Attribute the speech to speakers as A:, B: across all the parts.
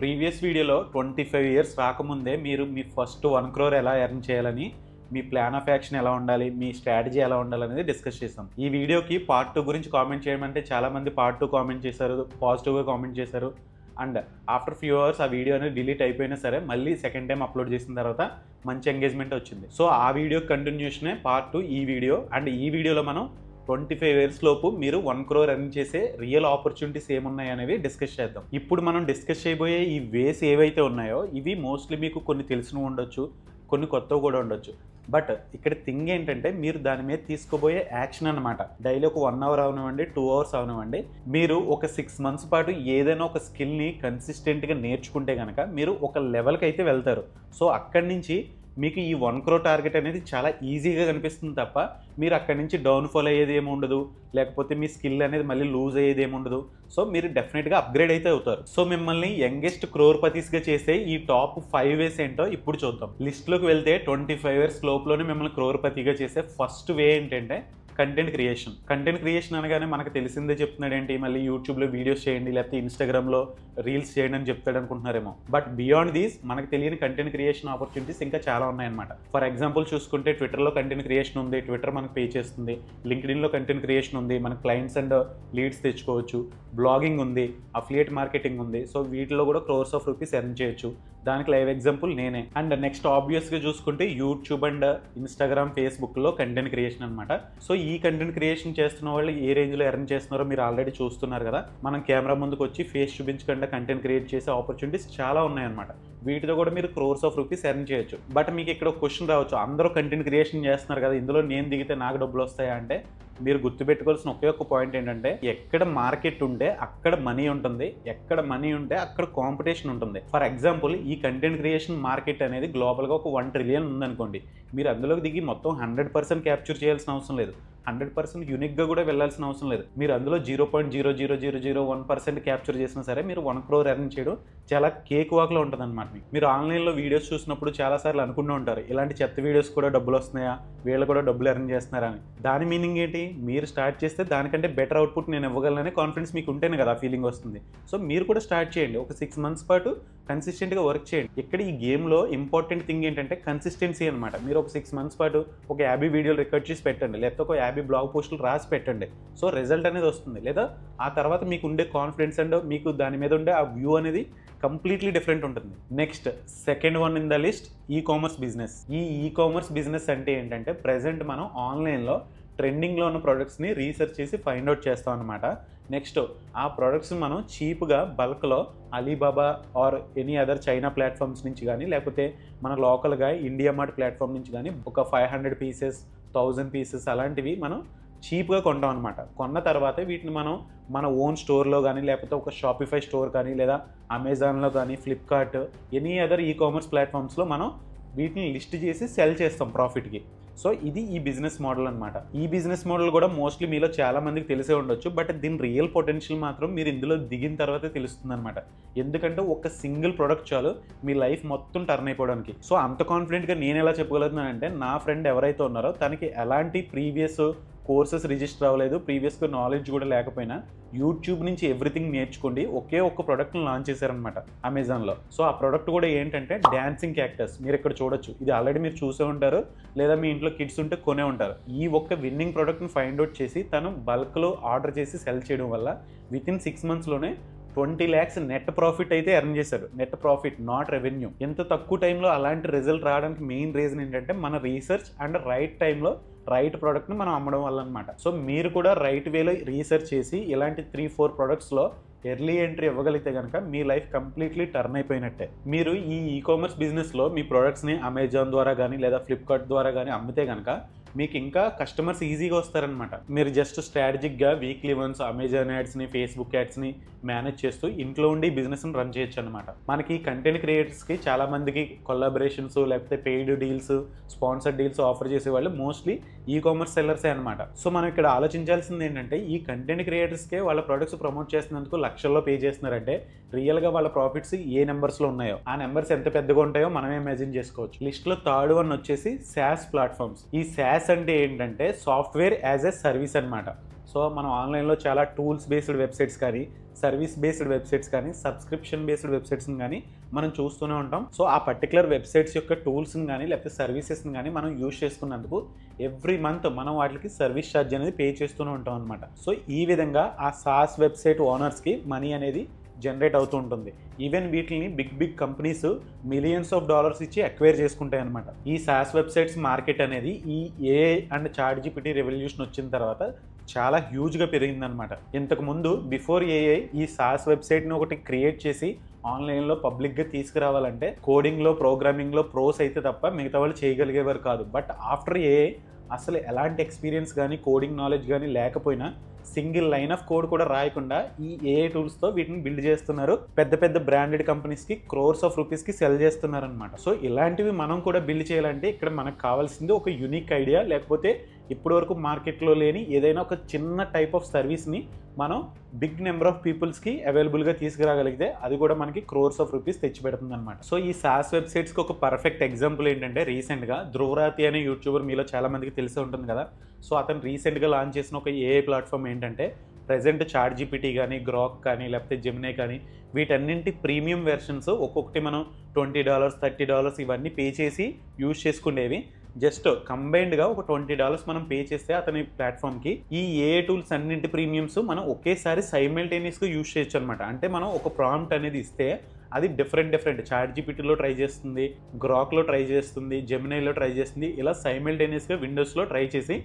A: Previous వీడియోలో 25 years రాకముందే మీరు మీ ఫస్ట్ 1 crore ఎలా ఎర్న్ చేయాలని, మీ ప్లాన్ ఆఫ్ యాక్షన్ ఎలా ఉండాలి, మీ స్ట్రాటజీ ఎలా ఉండాలనేది డిస్కస్ చేసాం. ఈ వీడియోకి పార్ట్ 2 గురించి కామెంట్ చేయమంటే చాలామంది పార్ట్ 2 కామెంట్ చేశారు, పాజిటివ్గా కామెంట్ చేశారు. అండ్ ఆఫ్టర్ ఫ్యూ అవర్స్ ఆ వీడియో అనేది డిలీట్ అయిపోయినా సరే మళ్ళీ సెకండ్ టైం అప్లోడ్ చేసిన తర్వాత మంచి ఎంగేజ్మెంట్ వచ్చింది. సో ఆ వీడియో కంటిన్యూషనే పార్ట్ 2 ఈ వీడియో. అండ్ ఈ వీడియోలో మనం 25 ఇయర్స్ లోపు మీరు 1 crore ఎర్న్ చేసే రియల్ ఆపర్చునిటీస్ ఏమున్నాయి అనేవి డిస్కస్ చేద్దాం. ఇప్పుడు మనం డిస్కస్ చేయబోయే ఈ వేస్ ఏవైతే ఉన్నాయో ఇవి మోస్ట్లీ మీకు కొన్ని తెలిసిన ఉండొచ్చు, కొన్ని కొత్తవి కూడా ఉండొచ్చు. బట్ ఇక్కడ థింగ్ ఏంటంటే మీరు దాని మీద తీసుకోబోయే యాక్షన్ అనమాట. డైలీ ఒక 1 hour అవనివ్వండి, 2 hours అవనివ్వండి, మీరు ఒక 6 months పాటు ఏదైనా ఒక స్కిల్ని కన్సిస్టెంట్గా నేర్చుకుంటే కనుక మీరు ఒక లెవెల్కి అయితే వెళ్తారు. సో అక్కడి నుంచి మీకు ఈ 1 crore టార్గెట్ అనేది చాలా ఈజీగా కనిపిస్తుంది తప్ప మీరు అక్కడి నుంచి డౌన్ఫాల్ అయ్యేది ఏమి ఉండదు, లేకపోతే మీ స్కిల్ అనేది మళ్ళీ లూజ్ అయ్యేది ఏమి ఉండదు. సో మీరు డెఫినెట్గా అప్గ్రేడ్ అయితే అవుతారు. సో మిమ్మల్ని యంగెస్ట్ క్రోర్పతీస్గా చేసే ఈ టాప్ 5 వేస్ ఏంటో ఇప్పుడు చూద్దాం. లిస్ట్లోకి వెళ్తే 25 years లోపులోనే మిమ్మల్ని క్రోర్పతిగా చేసే ఫస్ట్ వే ఏంటంటే కంటెంట్ క్రియేషన్. కంటెంట్ క్రియేషన్ అనగానే మనకు తెలిసిందే చెప్తున్నాడు ఏంటి, మళ్ళీ యూట్యూబ్లో వీడియోస్ చేయండి లేకపోతే ఇన్స్టాగ్రామ్లో రీల్స్ చేయండి అని చెప్తాడు అనుకుంటున్నారేమో. బట్ బియాండ్ దీస్ మనకు తెలియని కంటెంట్ క్రియేషన్ ఆపర్చునిటీస్ ఇంకా చాలా ఉన్నాయన్నమాట. ఫర్ ఎగ్జాంపుల్ చూసుకుంటే ట్విట్టర్లో కంటెంట్ క్రియేషన్ ఉంది, ట్విట్టర్ మనకు పే చేస్తుంది. లింక్డ్ఇన్లో కంటెంట్ క్రియేషన్ ఉంది, మన క్లయింట్స్ అండ్ లీడ్స్ తెచ్చుకోవచ్చు. బ్లాగింగ్ ఉంది, అఫిలియేట్ మార్కెటింగ్ ఉంది. సో వీటిలో కూడా crores of rupees ఎర్న్ చేయొచ్చు. దానికి లైవ్ ఎగ్జాంపుల్ నేనే. అండ్ నెక్స్ట్ ఆబ్వియస్గా చూసుకుంటే యూట్యూబ్ అండ్ ఇన్స్టాగ్రామ్, ఫేస్బుక్లో కంటెంట్ క్రియేషన్ అనమాట. సో ఈ కంటెంట్ క్రియేషన్ చేస్తున్న వాళ్ళు ఏ రేంజ్లో ఎర్న్ చేస్తున్నారో మీరు ఆల్రెడీ చూస్తున్నారు కదా. మనం కెమెరా ముందుకు వచ్చి ఫేస్ చూపించకుండా కంటెంట్ క్రియేట్ చేసే ఆపర్చునిటీస్ చాలా ఉన్నాయన్నమాట. వీటితో కూడా మీరు crores of rupees ఎర్న్ చేయొచ్చు. బట్ మీకు ఇక్కడ ఒక క్వశ్చన్ రావచ్చు, అందరూ కంటెంట్ క్రియేషన్ చేస్తున్నారు కదా, ఇందులో నేను దిగితే నాకు డబ్బులు వస్తాయా అంటే మీరు గుర్తుపెట్టుకోవాల్సిన ఒకే ఒక్క పాయింట్ ఏంటంటే ఎక్కడ మార్కెట్ ఉంటే అక్కడ మనీ ఉంటుంది, ఎక్కడ మనీ ఉంటే అక్కడ కాంపిటీషన్ ఉంటుంది. ఫర్ ఎగ్జాంపుల్ ఈ కంటెంట్ క్రియేషన్ మార్కెట్ అనేది గ్లోబల్గా ఒక 1 trillion ఉందనుకోండి. మీరు అందులోకి దిగి మొత్తం 100% క్యాప్చర్ చేయాల్సిన అవసరం లేదు, 100% యూనిక్గా కూడా వెళ్ళాల్సిన అవసరం లేదు. మీరు అందులో 0.00001% క్యాప్చర్ చేసినా సరే మీరు 1 crore ఎర్న్ చేయడం చాలా కేక్ వాక్లో ఉంటుంది అనమాట. మీరు ఆన్లైన్లో వీడియోస్ చూసినప్పుడు చాలాసార్లు అనుకుంటూ ఉంటారు, ఇలాంటి చెత్త వీడియోస్ కూడా డబ్బులు వస్తున్నాయా, వీళ్ళు కూడా డబ్బులు ఎర్న్ చేస్తున్నారా అని. దాని మీనింగ్ ఏంటి, మీరు స్టార్ట్ చేస్తే దానికంటే బెటర్ అవుట్పుట్ నేను ఇవ్వగలననే కాన్ఫిడెన్స్ మీకు ఉంటేనే కదా ఫీలింగ్ వస్తుంది. సో మీరు కూడా స్టార్ట్ చేయండి, ఒక 6 months పాటు కన్సిస్టెంట్గా వర్క్ చేయండి. ఇక్కడ ఈ గేమ్లో ఇంపార్టెంట్ థింగ్ ఏంటంటే కన్సిస్టెన్సీ అనమాట. మీరు ఒక 6 months పాటు ఒక 50 వీడియోలు రికార్డ్ చేసి పెట్టండి, లేకపోతే ఒక 50 బ్లాగ్ పోస్టులు రాసి పెట్టండి. సో రిజల్ట్ అనేది వస్తుంది. లేదా ఆ తర్వాత మీకు ఉండే కాన్ఫిడెన్స్ అండ్ మీకు దాని మీద ఉండే ఆ వ్యూ అనేది కంప్లీట్లీ డిఫరెంట్ ఉంటుంది. Next second one in the list e-commerce business. E-commerce business అంటే ఏంటంటే ప్రెజెంట్ మనం ఆన్లైన్లో ట్రెండింగ్లో ఉన్న ప్రోడక్ట్స్ని రీసెర్చ్ చేసి ఫైండ్ అవుట్ చేస్తాం అనమాట. నెక్స్ట్ ఆ ప్రోడక్ట్స్ మనం చీప్గా బల్క్లో Alibaba or any other China platforms నుంచి కానీ లేకపోతే మన లోకల్గా ఇండియా మార్ట్ ప్లాట్ఫామ్ నుంచి కానీ ఒక 500 pieces 1000 pieces అలాంటివి మనం చీప్గా కొంటాం అనమాట. కొన్న తర్వాత వీటిని మనం మన ఓన్ స్టోర్లో కానీ లేకపోతే ఒక షాపిఫై స్టోర్ కానీ లేదా అమెజాన్లో కానీ ఫ్లిప్కార్ట్ ఎనీ అదర్ ఈ-కామర్స్ ప్లాట్ఫామ్స్లో మనం వీటిని లిస్ట్ చేసి సెల్ చేస్తాం ప్రాఫిట్కి. సో ఇది ఈ బిజినెస్ మోడల్ అనమాట. ఈ బిజినెస్ మోడల్ కూడా మోస్ట్లీ మీలో చాలా మందికి తెలిసే ఉండొచ్చు. బట్ దీని రియల్ పొటెన్షియల్ మాత్రం మీరు ఇందులో దిగిన తర్వాతే తెలుస్తుంది అనమాట. ఎందుకంటే ఒక సింగిల్ ప్రోడక్ట్ చాలు మీ లైఫ్ మొత్తం టర్న్ అయిపోవడానికి. సో అంత కాన్ఫిడెంట్గా నేను ఎలా చెప్పగలుగుతున్నానంటే నా ఫ్రెండ్ ఎవరైతే ఉన్నారో తనకి ఎలాంటి ప్రీవియస్ కోర్సెస్ రిజిస్టర్ అవ్వలేదు, ప్రీవియస్గా నాలెడ్జ్ కూడా లేకపోయినా యూట్యూబ్ నుంచి ఎవ్రీథింగ్ నేర్చుకోండి ఒకే ఒక్క ప్రోడక్ట్ని లాంచ్ చేశారనమాట అమెజాన్లో. సో ఆ ప్రోడక్ట్ కూడా ఏంటంటే డాన్సింగ్ క్యాక్టస్. మీరు ఇక్కడ చూడొచ్చు, ఇది ఆల్రెడీ మీరు చూసే ఉంటారు లేదా మీ ఇంట్లో కిడ్స్ ఉంటే కొనే ఉంటారు. ఈ ఒక్క విన్నింగ్ ప్రోడక్ట్ని ఫైండ్ అవుట్ చేసి తను బల్క్లో ఆర్డర్ చేసి సెల్ చేయడం వల్ల వితిన్ 6 monthsలోనే 20 lakhs నెట్ ప్రాఫిట్ అయితే ఎర్న్ చేశాడు. Net profit, not revenue. ఎంత తక్కువ టైంలో అలాంటి రిజల్ట్ రావడానికి మెయిన్ రీజన్ ఏంటంటే మన రీసెర్చ్ అండ్ రైట్ టైంలో రైట్ ప్రోడక్ట్ని మనం అమ్మడం వల్ల అనమాట. సో మీరు కూడా రైట్ వేలో రీసెర్చ్ చేసి ఇలాంటి 3-4 productsలో ఎర్లీ ఎంట్రీ ఇవ్వగలిగితే కనుక మీ లైఫ్ కంప్లీట్లీ టర్న్ అయిపోయినట్టే. మీరు ఈ ఈ-కామర్స్ బిజినెస్లో మీ ప్రోడక్ట్స్ని అమెజాన్ ద్వారా కానీ లేదా ఫ్లిప్కార్ట్ ద్వారా కానీ అమ్మితే కనుక మీకు ఇంకా కస్టమర్స్ ఈజీగా వస్తారనమాట. మీరు జస్ట్ స్ట్రాటజిక్గా వీక్లీ వన్స్ అమెజాన్ యాడ్స్ని, ఫేస్బుక్ యాడ్స్ని మేనేజ్ చేస్తూ ఇంట్లో ఉండి బిజినెస్ని రన్ చేయొచ్చు అనమాట. మనకి కంటెంట్ క్రియేటర్స్కి చాలామందికి కొలాబరేషన్స్ లేకపోతే paid deals, sponsor deals offer చేసే వాళ్ళు మోస్ట్లీ ఈ-కామర్స్ సెల్లర్సే అనమాట. సో మనం ఇక్కడ ఆలోచించాల్సింది ఏంటంటే ఈ కంటెంట్ క్రియేటర్స్కే వాళ్ళ ప్రొడక్ట్స్ ప్రమోట్ చేస్తున్నందుకు లక్షల్లో పే చేస్తున్నారంటే రియల్గా వాళ్ళ ప్రాఫిట్స్ ఏ నెంబర్స్లో ఉన్నాయో ఆ నెంబర్స్ ఎంత పెద్దగా ఉంటాయో మనమే ఇమాజిన్ చేసుకోవచ్చు. లిస్ట్లో థర్డ్ వన్ వచ్చేసి SaaS ప్లాట్ఫామ్స్. ఈ SaaS అంటే ఏంటంటే సాఫ్ట్వేర్ యాజ్ ఎ సర్వీస్ అనమాట. సో మనం ఆన్లైన్లో చాలా టూల్స్ బేస్డ్ వెబ్సైట్స్ కానీ సర్వీస్ బేస్డ్ వెబ్సైట్స్ కానీ సబ్స్క్రిప్షన్ బేస్డ్ వెబ్సైట్స్ని కానీ మనం చూస్తూనే ఉంటాం. సో ఆ పర్టికులర్ వెబ్సైట్స్ యొక్క టూల్స్ని కానీ లేకపోతే సర్వీసెస్ని కానీ మనం యూజ్ చేసుకున్నందుకు ఎవ్రీ మంత్ మనం వాటికి సర్వీస్ ఛార్జ్ అనేది పే చేస్తూనే ఉంటాం అనమాట. సో ఈ విధంగా ఆ సాస్ వెబ్సైట్ ఓనర్స్కి మనీ అనేది జనరేట్ అవుతూ ఉంటుంది. ఈవెన్ వీటిని big companies millions of dollars ఇచ్చి అక్వైర్ చేసుకుంటాయి అనమాట. ఈ సాస్ వెబ్సైట్స్ మార్కెట్ అనేది ఈ ఏఐ అండ్ చాట్‌జీపీటీ రెవల్యూషన్ వచ్చిన తర్వాత చాలా హ్యూజ్గా పెరిగిందనమాట. ఇంతకుముందు బిఫోర్ ఏఐ ఈ సాస్ వెబ్సైట్ని ఒకటి క్రియేట్ చేసి ఆన్లైన్లో పబ్లిక్గా తీసుకురావాలంటే కోడింగ్లో ప్రోగ్రామింగ్లో ప్రోస్ అయితే తప్ప మిగతా వాళ్ళు చేయగలిగేవారు కాదు. బట్ ఆఫ్టర్ ఏఐ అసలు ఎలాంటి ఎక్స్పీరియన్స్ కానీ కోడింగ్ నాలెడ్జ్ కానీ లేకపోయినా సింగిల్ లైన్ ఆఫ్ కోడ్ కూడా రాయకుండా ఈ ఏఐ టూల్స్తో వీటిని బిల్డ్ చేస్తున్నారు. పెద్ద బ్రాండెడ్ కంపెనీస్కి క్రోర్స్ ఆఫ్ రూపీస్కి సెల్ చేస్తున్నారు అనమాట. సో ఇలాంటివి మనం కూడా బిల్డ్ చేయాలంటే ఇక్కడ మనకు కావాల్సింది ఒక యూనిక్ ఐడియా, లేకపోతే ఇప్పటివరకు మార్కెట్లో లేని ఏదైనా ఒక చిన్న టైప్ ఆఫ్ సర్వీస్ని మనం బిగ్ నెంబర్ ఆఫ్ పీపుల్స్కి అవైలబుల్గా తీసుకురాగలిగితే అది కూడా మనకి క్రోర్స్ ఆఫ్ రూపీస్ తెచ్చిపెడుతుంది అనమాట. సో ఈ సాస్ వెబ్సైట్స్కి ఒక పర్ఫెక్ట్ ఎగ్జాంపుల్ ఏంటంటే రీసెంట్గా ధ్రువరాతి అనే యూట్యూబర్ మీలో చాలా మందికి తెలిసే ఉంటుంది కదా. సో అతను రీసెంట్గా లాంచ్ చేసిన ఒక ఏఐ ప్లాట్ఫామ్ ఏంటంటే ప్రెజెంట్ చాట్‌జీపీటీ కానీ గ్రాక్ కానీ లేకపోతే జెమినీ కానీ వీటన్నింటి ప్రీమియం వెర్షన్స్ ఒక్కొక్కటి మనం $20 $30 ఇవన్నీ పే చేసి యూజ్ చేసుకునేవి. జస్ట్ కంబైన్డ్గా ఒక $20 మనం పే చేస్తే అతని ప్లాట్ఫామ్కి ఈ ఏఐ టూల్స్ అన్నింటి ప్రీమియమ్స్ మనం ఒకేసారి సైమల్టేనియస్గా యూజ్ చేయొచ్చు అనమాట. అంటే మనం ఒక ప్రాంప్ట్ అనేది ఇస్తే అది డిఫరెంట్ చాట్‌జీపీటీలో ట్రై చేస్తుంది, గ్రాక్లో ట్రై చేస్తుంది, జెమినైలో ట్రై చేస్తుంది, ఇలా సైమల్టేనియస్గా విండోస్లో ట్రై చేసి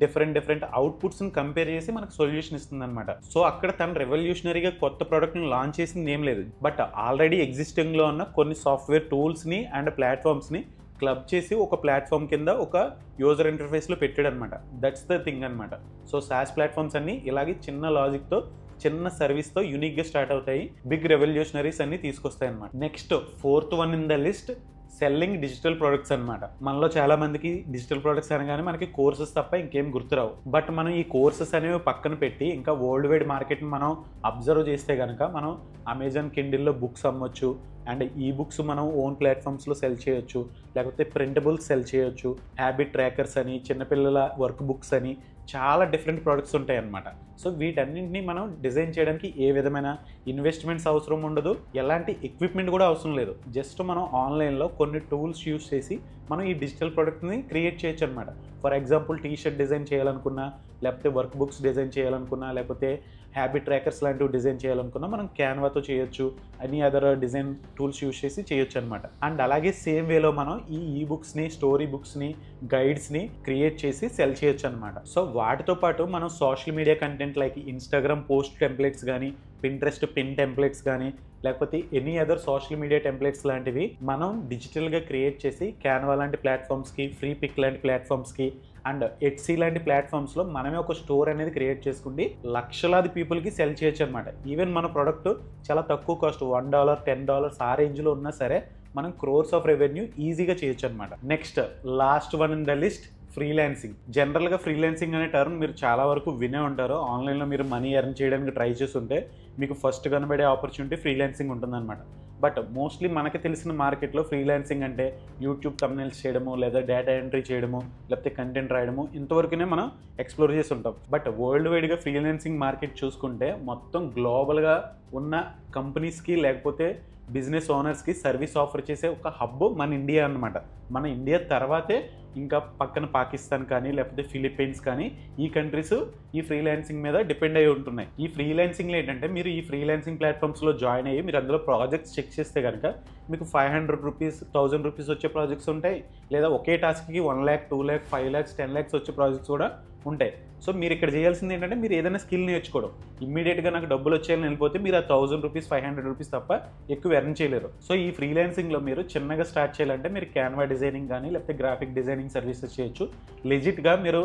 A: డిఫరెంట్ అవుట్పుట్స్ని కంపేర్ చేసి మనకు సొల్యూషన్ ఇస్తుంది అనమాట. సో అక్కడ తను రెవల్యూషనరీగా కొత్త ప్రోడక్ట్ని లాంచ్ చేసింది ఏం లేదు. బట్ ఆల్రెడీ ఎగ్జిస్టింగ్లో ఉన్న కొన్ని సాఫ్ట్వేర్ టూల్స్ని అండ్ ప్లాట్ఫామ్స్ని క్లబ్ చేసి ఒక ప్లాట్ఫామ్ కింద ఒక యూజర్ ఇంటర్ఫేస్లో పెట్టాడు అనమాట. దట్స్ ద థింగ్ అనమాట. సో సాస్ ప్లాట్ఫామ్స్ అన్నీ ఇలాగే చిన్న లాజిక్తో చిన్న సర్వీస్తో యూనిక్గా స్టార్ట్ అవుతాయి, బిగ్ రెవల్యూషనరీస్ అన్ని తీసుకొస్తాయి అనమాట. Next 4th one in the list selling digital products అనమాట. మనలో చాలా మందికి డిజిటల్ ప్రొడక్ట్స్ అనగానే మనకి కోర్సెస్ తప్ప ఇంకేం గుర్తురావు. బట్ మనం ఈ కోర్సెస్ అనేవి పక్కన పెట్టి ఇంకా వరల్డ్ వైడ్ మార్కెట్ని మనం అబ్జర్వ్ చేస్తే కనుక మనం అమెజాన్ కిండిల్లో బుక్స్ అమ్మొచ్చు, అండ్ ఈ బుక్స్ మనం ఓన్ ప్లాట్ఫామ్స్లో సెల్ చేయొచ్చు, లేకపోతే ప్రింటబుల్స్ సెల్ చేయొచ్చు, హ్యాబిట్ ట్రాకర్స్ అని, చిన్నపిల్లల వర్క్ బుక్స్ అని చాలా డిఫరెంట్ ప్రొడక్ట్స్ ఉంటాయి అన్నమాట. సో వీటన్నింటినీ మనం డిజైన్ చేయడానికి ఏ విధమైన ఇన్వెస్ట్మెంట్స్ అవసరం ఉండదు, ఎలాంటి ఎక్విప్మెంట్ కూడా అవసరం లేదు. జస్ట్ మనం ఆన్లైన్లో కొన్ని టూల్స్ యూస్ చేసి మనం ఈ డిజిటల్ ప్రోడక్ట్ని క్రియేట్ చేయొచ్చు అనమాట. ఫర్ ఎగ్జాంపుల్ టీ-షర్ట్ డిజైన్ చేయాలనుకున్నా, లేకపోతే వర్క్ బుక్స్ డిజైన్ చేయాలనుకున్నా, లేకపోతే హ్యాబిట్ ట్రాకర్స్ లాంటివి డిజైన్ చేయాలనుకున్నా మనం క్యాన్వాతో చేయొచ్చు, అన్ని అదర్ డిజైన్ టూల్స్ యూస్ చేసి చేయొచ్చు అనమాట. అండ్ అలాగే సేమ్ వేలో మనం ఈ బుక్స్ని, స్టోరీ బుక్స్ని, గైడ్స్ని క్రియేట్ చేసి సెల్ చేయొచ్చు అనమాట. సో వాటితో పాటు మనం social media content like Instagram post templates కానీ, పింట్రెస్ట్ పిన్ టెంప్లెట్స్ కానీ, లేకపోతే any other social media templates లాంటివి మనం డిజిటల్గా క్రియేట్ చేసి క్యాన్వా లాంటి ప్లాట్ఫామ్స్కి, ఫ్రీ పిక్ లాంటి ప్లాట్ఫామ్స్కి అండ్ ఎట్సీ లాంటి ప్లాట్ఫామ్స్లో మనమే ఒక స్టోర్ అనేది క్రియేట్ చేసుకుంటే లక్షలాది పీపుల్కి సెల్ చేయొచ్చు అనమాట. ఈవెన్ మన ప్రోడక్ట్ చాలా తక్కువ కాస్ట్ $1 $10 ఆ రేంజ్లో ఉన్నా సరే మనం క్రోర్స్ ఆఫ్ రెవెన్యూ ఈజీగా చేయొచ్చు అనమాట. Next last one in the list freelancing. జనరల్గా ఫ్రీలాన్సింగ్ అనే టర్మ్ మీరు చాలా వరకు వినే ఉంటారు. ఆన్లైన్లో మీరు మనీ ఎర్న్ చేయడానికి ట్రై చేస్తుంటే మీకు ఫస్ట్ కనబడే ఆపర్చునిటీ ఫ్రీలాన్సింగ్ ఉంటుందన్నమాట. బట్ మోస్ట్లీ మనకి తెలిసిన మార్కెట్లో ఫ్రీలాన్సింగ్ అంటే యూట్యూబ్ థంబ్నెయిల్స్ చేయడము, లేదా డేటా ఎంట్రీ చేయడము, లేకపోతే కంటెంట్ రాయడము, ఇంతవరకునే మనం ఎక్స్ప్లోర్ చేసి ఉంటాం. బట్ వరల్డ్ వైడ్గా ఫ్రీలాన్సింగ్ మార్కెట్ చూసుకుంటే మొత్తం గ్లోబల్గా ఉన్న కంపెనీస్కి లేకపోతే బిజినెస్ ఓనర్స్కి సర్వీస్ ఆఫర్ చేసే ఒక హబ్ మన ఇండియా అన్నమాట. మన ఇండియా తర్వాతే ఇంకా పక్కన పాకిస్తాన్ కానీ, లేకపోతే ఫిలిప్పీన్స్ కానీ ఈ కంట్రీస్ ఈ ఫ్రీలాన్సింగ్ మీద డిపెండ్ అయి ఉంటున్నాయి. ఈ ఫ్రీలాన్సింగ్లో ఏంటంటే మీరు ఈ ఫ్రీలాన్సింగ్ ప్లాట్ఫామ్స్లో జాయిన్ అయ్యి మీరు అందులో ప్రాజెక్ట్స్ చెక్ చేస్తే కనుక మీకు ₹500 ₹1000 వచ్చే ప్రాజెక్ట్స్ ఉంటాయి, లేదా ఒకే టాస్క్కి 1 lakh 2 lakh 5 lakhs 10 lakhs వచ్చే ప్రాజెక్ట్స్ కూడా ఉంటాయి. సో మీరు ఇక్కడ చేయాల్సింది ఏంటంటే మీరు ఏదైనా స్కిల్ నేర్చుకోవడం. ఇమ్మీడియట్గా నాకు డబ్బులు వచ్చేయాలని వెళ్ళిపోతే మీరు ఆ ₹1000 ₹500 తప్ప ఎక్కువ ఎర్న్ చేయలేరు. సో ఈ ఫ్రీలాన్సింగ్లో మీరు చిన్నగా స్టార్ట్ చేయాలంటే మీరు క్యాన్వా డిజైనింగ్ కానీ, లేకపోతే గ్రాఫిక్ డిజైనింగ్ సర్వీసెస్ చేయొచ్చు. లెజిట్గా మీరు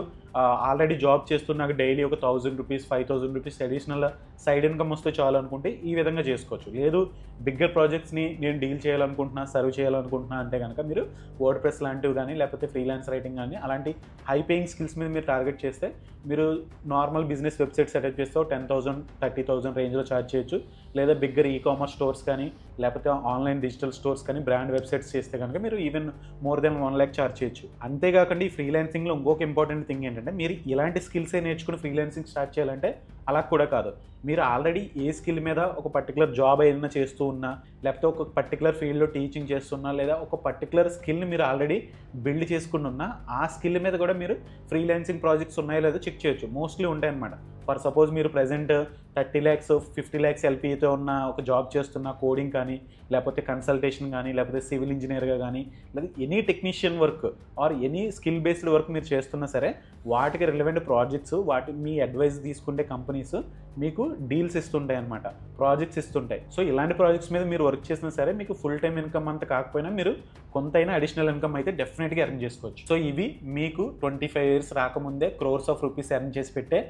A: ఆల్రెడీ జాబ్ చేస్తున్నాక డైలీ ఒక ₹1000 ₹5000 అడిషనల్ సైడ్ ఇన్కమ్ వస్తే చాలు అనుకుంటే ఈ విధంగా చేసుకోవచ్చు. లేదు బిగ్గర్ ప్రాజెక్ట్స్ని నేను డీల్ చేయాలనుకుంటున్నా, సర్వ్ చేయాలనుకుంటున్నా అంటే కనుక మీరు వర్డ్ ప్రెస్ లాంటివి కానీ, లేకపోతే ఫ్రీలాన్స్ రైటింగ్ కానీ అలాంటి హై పేయింగ్ స్కిల్స్ మీద మీరు టార్గెట్ చేస్తే మీరు నార్మల్ బిజినెస్ వెబ్సైట్ సెటప్ చేస్తే $10,000 20,000 30,000 రేంజ్లో ఛార్జ్ చేయొచ్చు. లేదా బిగ్గర్ కామర్స్ స్టోర్స్ కానీ లేకపోతే ఆన్లైన్ డిజిటల్ స్టోర్స్ కానీ బ్రాండ్ వెబ్సైట్స్ చేస్తే కనుక మీరు even more than 1 lakh charge చేయొచ్చు. అంతేకాకుండా ఈ ఫ్రీలాన్సింగ్లో ఇంకొక ఇంపార్టెంట్ థింగ్ ఏంటంటే మీరు ఇలాంటి స్కిల్సే నేర్చుకుని ఫ్రీలాన్సింగ్ స్టార్ట్ చేయాలంటే అలా కూడా కాదు. మీరు ఆల్రెడీ ఏ స్కిల్ మీద ఒక పర్టికులర్ జాబ్ ఏదైనా చేస్తూ ఉన్నా, లేకపోతే ఒక పర్టికులర్ ఫీల్డ్లో టీచింగ్ చేస్తున్నా, లేదా ఒక పర్టికులర్ స్కిల్ని మీరు ఆల్రెడీ బిల్డ్ చేసుకుని ఉన్నా ఆ స్కిల్ మీద కూడా మీరు ఫ్రీలాన్సింగ్ ప్రాజెక్ట్స్ ఉన్నాయో లేదో చెక్ చేయొచ్చు. మోస్ట్లీ ఉంటాయన్నమాట. ఫర్ సపోజ్ మీరు ప్రజెంట్ 30 lakhs 50 lakhs ఎల్పీతో ఉన్న ఒక జాబ్ చేస్తున్న కోడింగ్ కానీ, లేకపోతే కన్సల్టేషన్ కానీ, లేకపోతే సివిల్ ఇంజనీర్గా కానీ, లేదా any technician work or any skill based work మీరు చేస్తున్నా సరే వాటికి రిలవెంట్ ప్రాజెక్ట్స్, మీ అడ్వైస్ తీసుకుంటే కంపెనీస్ మీకు డీల్స్ ఇస్తుంటాయి అన్నమాట, ప్రాజెక్ట్స్ ఇస్తుంటాయి. సో ఇలాంటి ప్రాజెక్ట్స్ మీద మీరు వర్క్ చేసినా సరే మీకు ఫుల్ టైం ఇన్కమ్ అంత కాకపోయినా మీరు కొంతైనా అడిషనల్ ఇన్కమ్ అయితే డెఫినెట్గా ఎర్న్ చేసుకోవచ్చు. సో ఇవి మీకు 25 years రాకముందే crores of rupees ఎర్న్ చేసి పెట్టే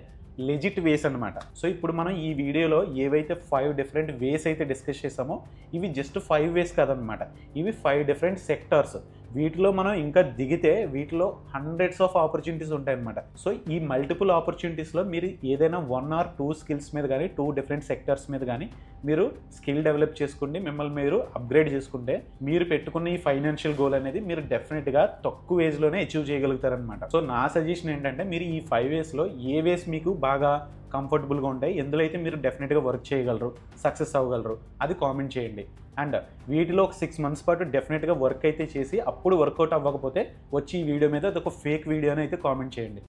A: లెజిట్ వేస్ అనమాట. సో ఇప్పుడు మనం ఈ వీడియోలో ఏవైతే 5 different వేస్ అయితే డిస్కస్ చేసామో ఇవి జస్ట్ 5 ways కాదనమాట, ఇవి 5 different సెక్టార్స్. వీటిలో మనం ఇంకా దిగితే వీటిలో హండ్రెడ్స్ ఆఫ్ ఆపర్చునిటీస్ ఉంటాయన్నమాట. సో ఈ మల్టిపుల్ ఆపర్చునిటీస్లో మీరు ఏదైనా 1 or 2 స్కిల్స్ మీద కానీ 2 different సెక్టార్స్ మీద కానీ మీరు స్కిల్ డెవలప్ చేసుకుంటే మిమ్మల్ని మీరు అప్గ్రేడ్ చేసుకుంటే మీరు పెట్టుకున్న ఈ ఫైనాన్షియల్ గోల్ అనేది మీరు డెఫినెట్గా తక్కువ ఏజ్లోనే అచీవ్ చేయగలుగుతారనమాట. సో నా సజెషన్ ఏంటంటే మీరు ఈ 5 waysలో ఏ వేస్ మీకు బాగా కంఫర్టబుల్గా ఉంటాయి, ఎందులో అయితే మీరు డెఫినెట్గా వర్క్ చేయగలరు, సక్సెస్ అవ్వగలరు అది కామెంట్ చేయండి. అండ్ వీటిలో ఒక 6 months పాటు డెఫినెట్గా వర్క్ అయితే చేసి అప్పుడు వర్కౌట్ అవ్వకపోతే వచ్చి ఈ వీడియో మీద అదొక ఫేక్ వీడియో అని అయితే కామెంట్ చేయండి.